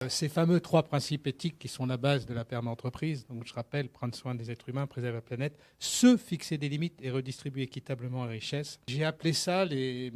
Ces fameux 3 principes éthiques qui sont la base de la perma-entreprise, donc je rappelle, prendre soin des êtres humains, préserver la planète, se fixer des limites et redistribuer équitablement la richesse. J'ai appelé ça les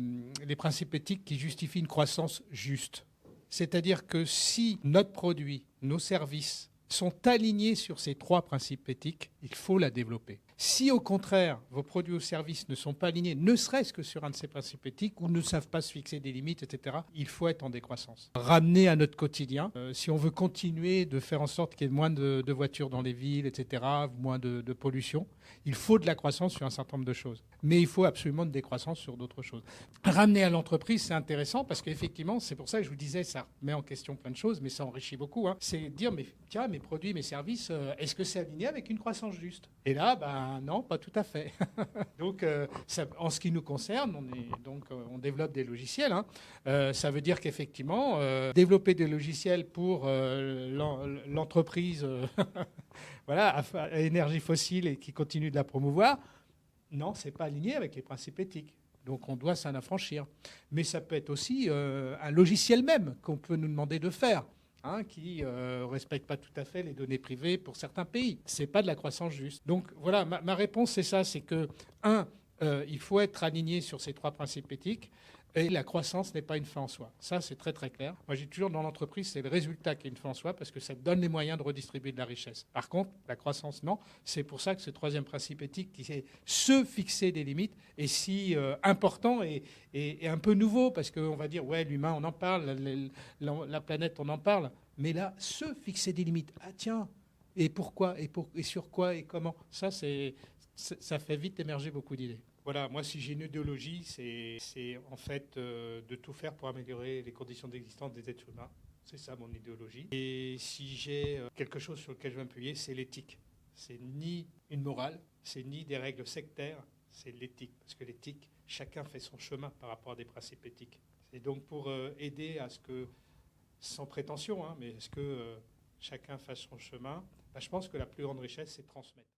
principes éthiques qui justifient une croissance juste. C'est-à-dire que si notre produit, nos services sont alignés sur ces 3 principes éthiques, il faut la développer. Si au contraire, vos produits ou services ne sont pas alignés, ne serait-ce que sur un de ces principes éthiques, ou ne savent pas se fixer des limites, etc., il faut être en décroissance. Ramener à notre quotidien, si on veut continuer de faire en sorte qu'il y ait moins de voitures dans les villes, etc., moins de pollution, il faut de la croissance sur un certain nombre de choses. Mais il faut absolument de décroissance sur d'autres choses. Ramener à l'entreprise, c'est intéressant parce qu'effectivement, c'est pour ça que je vous disais, ça met en question plein de choses, mais ça enrichit beaucoup. C'est dire, mais tiens, mes produits, mes services, est-ce que c'est aligné avec une croissance juste? Et là, non, pas tout à fait. Donc, en ce qui nous concerne, on développe des logiciels. Ça veut dire qu'effectivement, développer des logiciels pour l'entreprise voilà, à énergie fossile et qui continue de la promouvoir, non, c'est pas aligné avec les principes éthiques. Donc, on doit s'en affranchir. Mais ça peut être aussi un logiciel même qu'on peut nous demander de faire. Qui ne respecte pas tout à fait les données privées pour certains pays. Ce n'est pas de la croissance juste. Donc voilà, ma réponse, c'est ça, c'est que, il faut être aligné sur ces 3 principes éthiques, et la croissance n'est pas une fin en soi. Ça, c'est très très clair. Moi, j'ai toujours dans l'entreprise, c'est le résultat qui est une fin en soi, parce que ça donne les moyens de redistribuer de la richesse. Par contre, la croissance, non. C'est pour ça que ce 3e principe éthique, qui est se fixer des limites, est si important et un peu nouveau, parce qu'on va dire, ouais, l'humain, on en parle, la planète, on en parle, mais là, se fixer des limites. Ah tiens, et pourquoi, et sur quoi, et comment, ça fait vite émerger beaucoup d'idées. Voilà, moi, si j'ai une idéologie, c'est en fait de tout faire pour améliorer les conditions d'existence des êtres humains. C'est ça mon idéologie. Et si j'ai quelque chose sur lequel je veux m'appuyer, c'est l'éthique. C'est ni une morale, c'est ni des règles sectaires, c'est l'éthique. Parce que l'éthique, chacun fait son chemin par rapport à des principes éthiques. C'est donc pour aider à ce que, sans prétention, mais est-ce que chacun fasse son chemin, je pense que la plus grande richesse, c'est de transmettre.